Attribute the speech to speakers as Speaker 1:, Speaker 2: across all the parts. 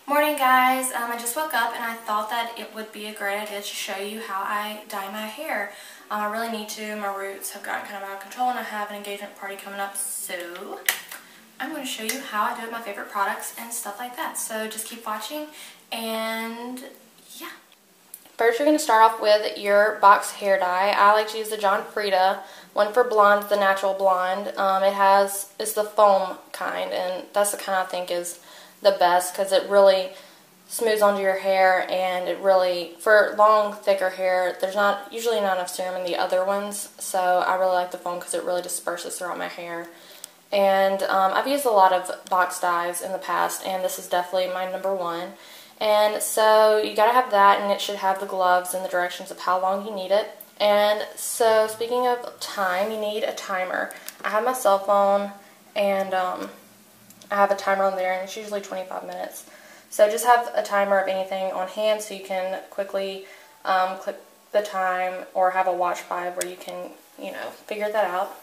Speaker 1: Morning guys, I just woke up and I thought that it would be a great idea to show you how I dye my hair. I really need to. My roots have gotten kind of out of control and I have an engagement party coming up, so I'm going to show you how I do it, my favorite products and stuff like that. So just keep watching and yeah. First you're going to start off with your box hair dye. I like to use the John Frieda one for blondes, the natural blonde. It's the foam kind, and that's the kind I think is the best because it really smooths onto your hair, and it really, for long thicker hair, there's usually not enough serum in the other ones, so I really like the foam because it really disperses throughout my hair. And I've used a lot of box dyes in the past, and this is definitely my number one. And so you gotta have that, and it should have the gloves and the directions of how long you need it. And so speaking of time, you need a timer. I have my cell phone, and I have a timer on there, and it's usually 25 minutes. So just have a timer of anything on hand so you can quickly click the time, or have a watch by where you can, figure that out.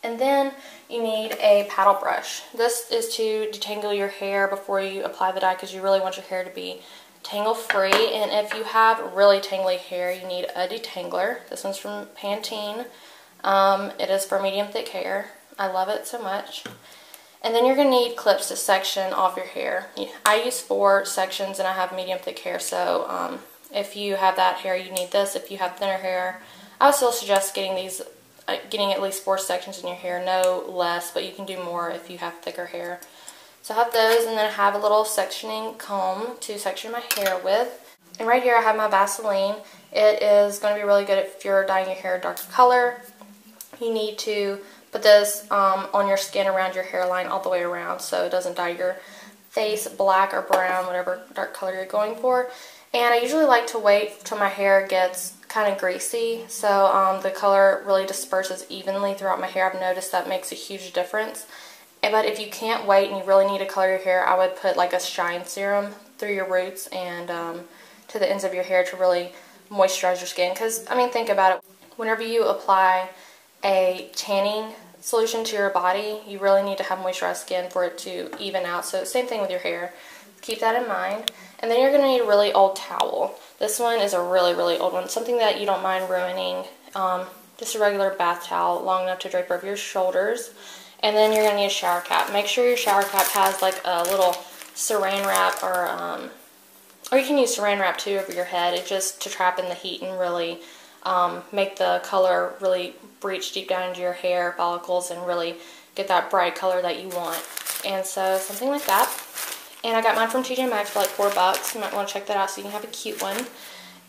Speaker 1: And then you need a paddle brush. This is to detangle your hair before you apply the dye because you really want your hair to be tangle free. And if you have really tangly hair, you need a detangler. This one's from Pantene. It is for medium thick hair. I love it so much. And then you're going to need clips to section off your hair. I use 4 sections and I have medium thick hair, so if you have that hair, you need this. If you have thinner hair, I would still suggest getting at least 4 sections in your hair, no less, but you can do more if you have thicker hair. So I have those, and then I have a little sectioning comb to section my hair with. And right here I have my Vaseline. It is going to be really good if you're dyeing your hair a darker color. You need to put this on your skin around your hairline all the way around so it doesn't dye your face black or brown, whatever dark color you're going for. And I usually like to wait till my hair gets kind of greasy so the color really disperses evenly throughout my hair. I've noticed that makes a huge difference. But if you can't wait and you really need to color your hair, I would put like a shine serum through your roots and to the ends of your hair to really moisturize your skin. Because, I mean, think about it. Whenever you apply a tanning solution to your body, you really need to have moisturized skin for it to even out. So same thing with your hair. Keep that in mind. And then you're going to need a really old towel. This one is a really, really old one. Something that you don't mind ruining. Just a regular bath towel, long enough to drape over your shoulders. And then you're going to need a shower cap. Make sure your shower cap has like a little saran wrap, or you can use saran wrap too over your head. It's just to trap in the heat and really make the color really breach deep down into your hair follicles and really get that bright color that you want. And so something like that. And I got mine from TJ Maxx for like $4. You might want to check that out so you can have a cute one.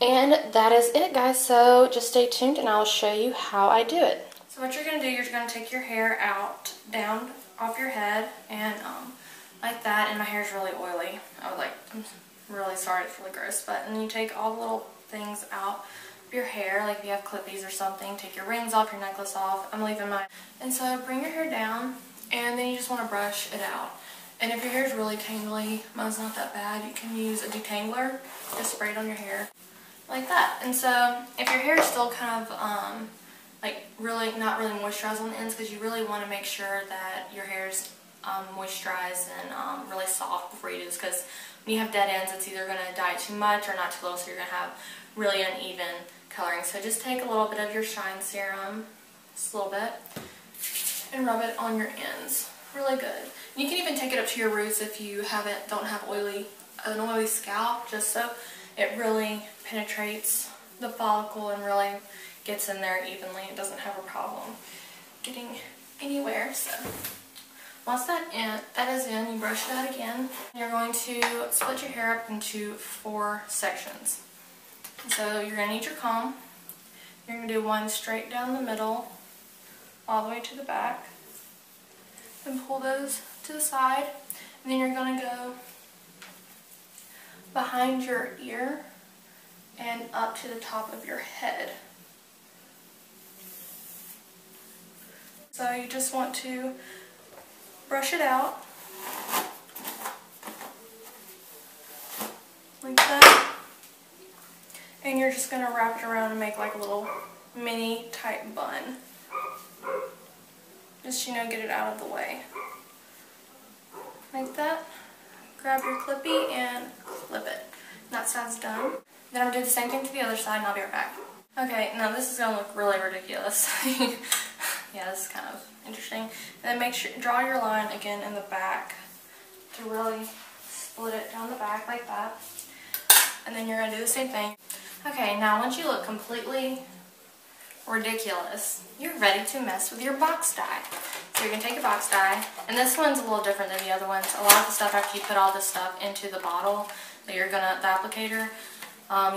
Speaker 1: And that is it, guys. So just stay tuned and I'll show you how I do it. So what you're going to do, you're going to take your hair out, down off your head, and like that. And my hair is really oily. I'm really sorry, it's really gross. But and then you take all the little things out of your hair, like if you have clippies or something. Take your rings off, your necklace off. I'm leaving mine. And so bring your hair down, and then you just want to brush it out. And if your hair is really tangly, mine's not that bad, you can use a detangler. Just spray it on your hair like that. And so if your hair is still kind of not really moisturized on the ends, because you really want to make sure that your hair is moisturized and really soft before you do this, because when you have dead ends, it's either going to dye too much or not too little, so you're going to have really uneven coloring. So just take a little bit of your shine serum, just a little bit, and rub it on your ends. Really good. You can even take it up to your roots if you don't have an oily scalp, just so it really penetrates the follicle and really gets in there evenly. It doesn't have a problem getting anywhere. So once that is in, you brush it out again. You're going to split your hair up into 4 sections. So you're going to need your comb. You're going to do one straight down the middle, all the way to the back. And pull those to the side, and then you're going to go behind your ear and up to the top of your head. So you just want to brush it out like that, and you're just going to wrap it around and make like a little mini tight bun. Just, get it out of the way. Like that. grab your clippy and clip it. That side's done. Then I'm going to do the same thing to the other side and I'll be right back. Okay, now this is going to look really ridiculous. Yeah, this is kind of interesting. And then make sure, draw your line again in the back to really split it down the back like that. And then you're going to do the same thing. Okay, now once you look completely ridiculous, you're ready to mess with your box die. So you're going to take your box die, and this one's a little different than the other ones. A lot of the stuff, after you put all this stuff into the bottle that you're going to, the applicator,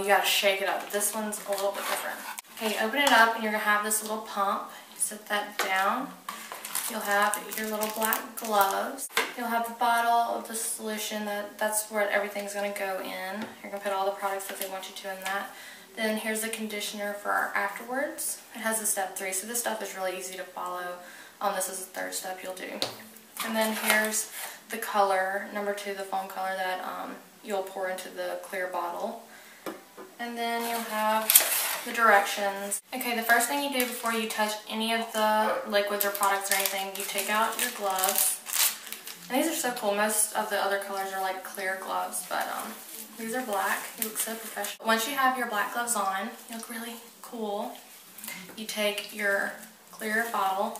Speaker 1: you got to shake it up. But this one's a little bit different. Okay, you open it up and you're going to have this little pump. Set that down. You'll have your little black gloves. You'll have the bottle of the solution. That's where everything's going to go in. You're going to put all the products that they want you to in that. Then here's the conditioner for afterwards. It has a step 3, so this stuff is really easy to follow. This is the 3rd step you'll do. And then here's the color, number 2, the foam color that you'll pour into the clear bottle. And then you'll have the directions. Okay, the first thing you do before you touch any of the liquids or products or anything, you take out your gloves. And these are so cool. Most of the other colors are like clear gloves, but these are black. You look so professional. Once you have your black gloves on, you look really cool. You take your clear bottle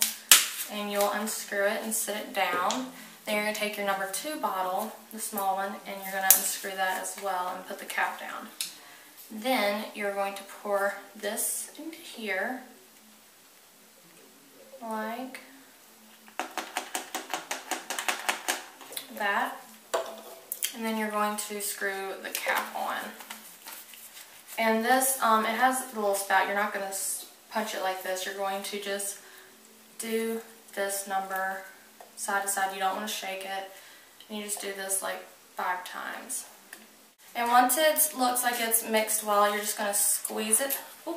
Speaker 1: and you'll unscrew it and sit it down. Then you're going to take your number 2 bottle, the small one, and you're going to unscrew that as well and put the cap down. Then you're going to pour this into here, like that. And then you're going to screw the cap on. And this, it has the little spout. You're not going to punch it like this. You're going to just do this number side to side. You don't want to shake it. And you just do this like 5 times. And once it looks like it's mixed well, you're just going to squeeze it. Ooh,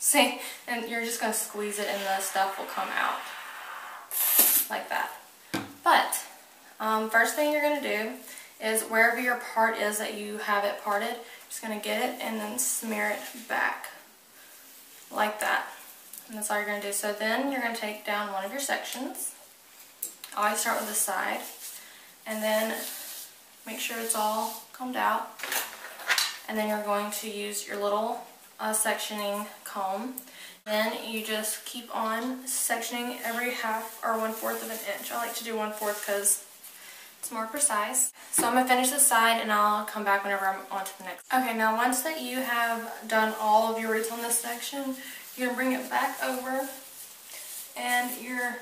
Speaker 1: see? And you're just going to squeeze it and the stuff will come out. Like that. But, first thing you're going to do is wherever your part is that you have it parted, you're just going to get it and then smear it back. Like that. And that's all you're going to do. So then you're going to take down one of your sections. Always start with the side. And then make sure it's all combed out. And then you're going to use your little sectioning comb. Then you just keep on sectioning every 1/2 or 1/4 of an inch. I like to do 1/4 because it's more precise. So I'm going to finish this side and I'll come back whenever I'm on to the next. Okay, now once that you have done all of your roots on this section, you're going to bring it back over and you're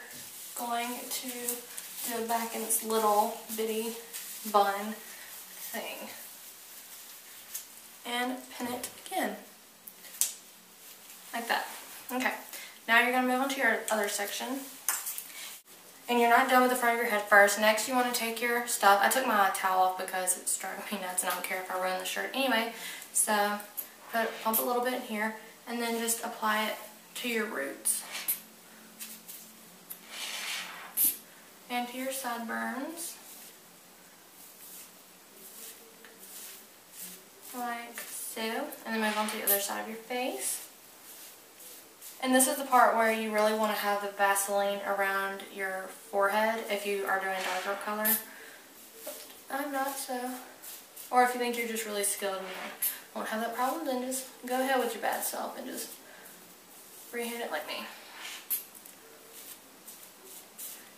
Speaker 1: going to do it back in this little bitty bun thing. And pin it again. Like that. Okay. Now you're going to move on to your other section. And you're not done with the front of your head first. Next you want to take your stuff. I took my towel off because it's driving me nuts and I don't care if I ruin the shirt anyway. So pump a little bit in here and then just apply it to your roots. And to your sideburns. Like so. And then move on to the other side of your face. And this is the part where you really want to have the Vaseline around your forehead if you are doing a darker color. But I'm not, so. Or if you think you're just really skilled and you won't have that problem, then just go ahead with your bad self and just freehand it like me.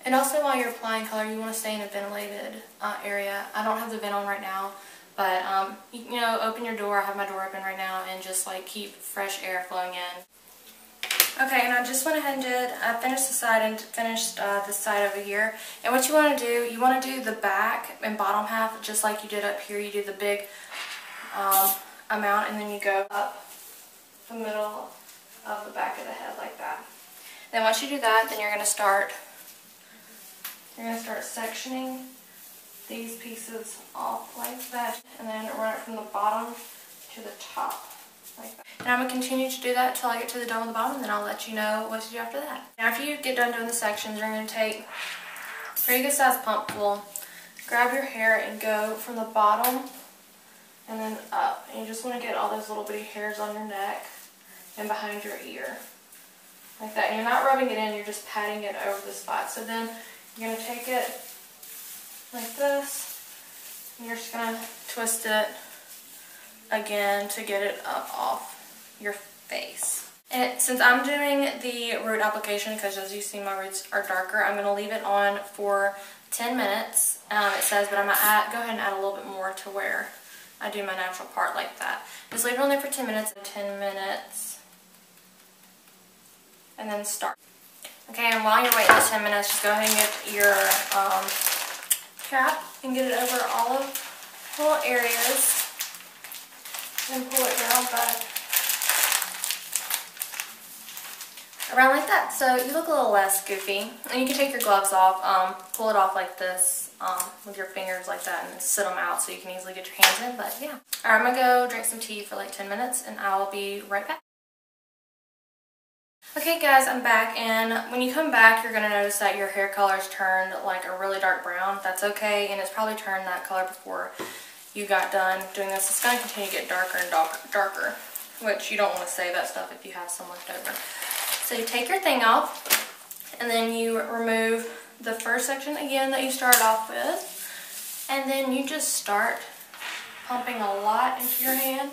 Speaker 1: And also while you're applying color, you want to stay in a ventilated area. I don't have the vent on right now, but you know, open your door. I have my door open right now and just like keep fresh air flowing in. Okay, and I just went ahead and I finished the side and finished this side over here. And what you want to do, you want to do the back and bottom half just like you did up here. You do the big amount and then you go up the middle of the back of the head like that. Then once you do that, then you're going to start sectioning these pieces off like that and then run it from the bottom to the top. Like that. And I'm going to continue to do that until I get to the dome of the bottom, and then I'll let you know what to do after that. After you get done doing the sections, you're going to take a pretty good sized pump full, grab your hair and go from the bottom and then up. And you just want to get all those little bitty hairs on your neck and behind your ear. Like that. And you're not rubbing it in, you're just patting it over the spot. So then you're going to take it like this And you're just going to twist it again to get it up off your face. And since I'm doing the root application, because as you see my roots are darker, I'm going to leave it on for 10 minutes. It says, but I'm going to go ahead and add a little bit more to where I do my natural part like that. Just leave it on there for 10 minutes. 10 minutes. And then start. Okay, and while you're waiting those 10 minutes, just go ahead and get your cap and get it over all of the little areas. And pull it down back. Around like that, so you look a little less goofy. And you can take your gloves off, pull it off like this with your fingers like that, and sit them out so you can easily get your hands in, but yeah. Alright, I'm going to go drink some tea for like 10 minutes, and I'll be right back. Okay guys, I'm back, and when you come back, you're going to notice that your hair color's turned like a really dark brown. That's okay, and it's probably turned that color before you got done doing this. It's going to continue to get darker and darker, which you don't want to save that stuff if you have some left over. So you take your thing off, and then you remove the first section again that you started off with, and then you just start pumping a lot into your hand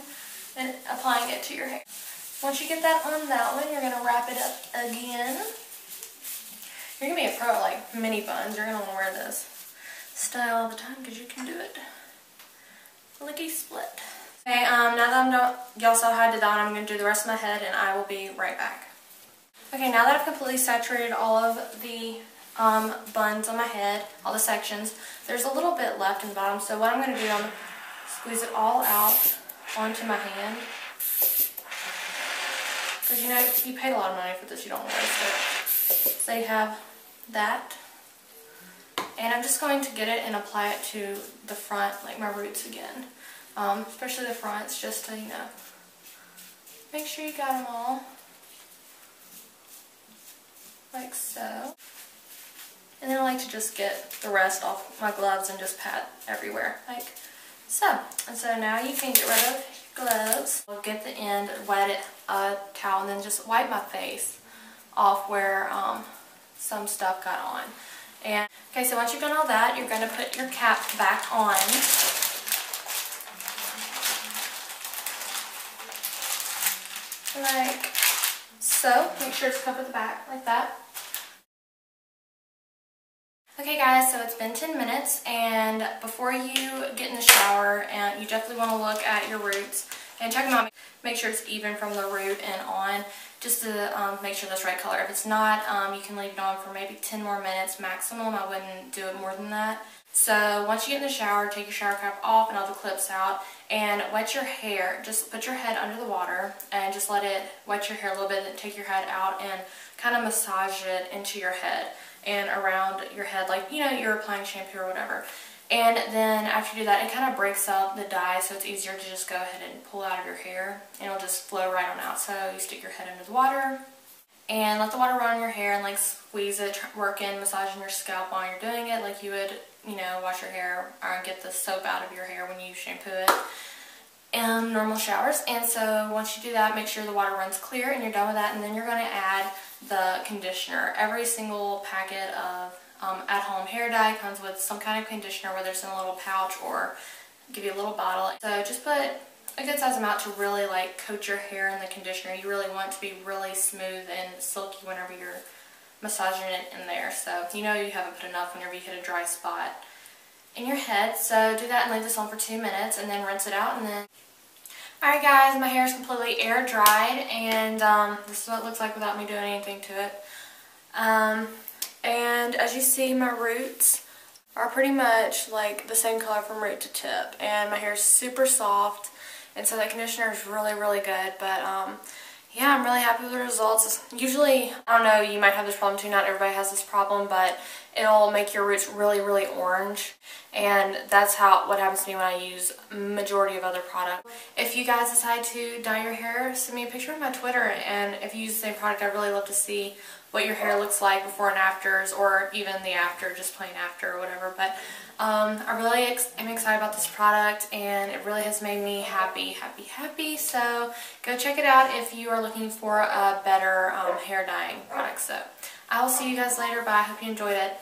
Speaker 1: and applying it to your hair. Once you get that on that one, you're going to wrap it up again. You're going to be a pro at like mini buns. You're going to want to wear this style all the time because you can do it lickety split. Okay, now that I'm done, y'all saw how I did that, I'm going to do the rest of my head, and I will be right back. Okay, now that I've completely saturated all of the buns on my head, all the sections, there's a little bit left in the bottom, so what I'm going to do, I'm going to squeeze it all out onto my hand. Because you know, you paid a lot of money for this, you don't want to waste it. So you have that. And I'm just going to get it and apply it to the front, like my roots again. Especially the fronts, just to, you know, make sure you got them all. Like so. And then I like to just get the rest off my gloves and just pat everywhere, like so. And so now you can get rid of your gloves. I'll get the end, wet it a towel, and then just wipe my face off where some stuff got on. And okay, so once you've done all that, you're going to put your cap back on. Like so. Make sure it's covered at the back like that. Okay guys, so it's been 10 minutes, and before you get in the shower, you definitely want to look at your roots and check them out. Make sure it's even from the root and on, just to make sure that's right color. If it's not, you can leave it on for maybe 10 more minutes maximum. I wouldn't do it more than that. So once you get in the shower, take your shower cap off and all the clips out, and wet your hair. Just put your head under the water and just let it wet your hair a little bit, and take your head out and kind of massage it into your head and around your head, like, you know, you're applying shampoo or whatever. And then after you do that, it kind of breaks up the dye, so it's easier to just go ahead and pull out of your hair, and it'll just flow right on out. So you stick your head under the water and let the water run on your hair, and like squeeze it, work in massaging your scalp while you're doing it, like you would, you know, wash your hair or get the soap out of your hair when you shampoo it in normal showers. And so once you do that, make sure the water runs clear and you're done with that, and then you're going to add the conditioner. Every single packet of at-home hair dye comes with some kind of conditioner, whether it's in a little pouch or give you a little bottle. So just put a good size amount to really like coat your hair in the conditioner. You really want it to be really smooth and silky whenever you're massaging it in there. So you know you haven't put enough whenever you hit a dry spot in your head. So do that and leave this on for 2 minutes, and then rinse it out. And then alright guys, my hair is completely air dried, and this is what it looks like without me doing anything to it. And as you see, my roots are pretty much like the same color from root to tip, and my hair is super soft, and so that conditioner is really, really good. But yeah, I'm really happy with the results. Usually, I don't know, you might have this problem too, not everybody has this problem, but it'll make your roots really, really orange, and that's what happens to me when I use majority of other products. If you guys decide to dye your hair, send me a picture on my Twitter, and if you use the same product, I'd really love to see what your hair looks like before and afters, or even the after, just plain after or whatever. But I really am excited about this product, and it really has made me happy, happy, happy. So go check it out if you are looking for a better hair dyeing product. So I will see you guys later. Bye. I hope you enjoyed it.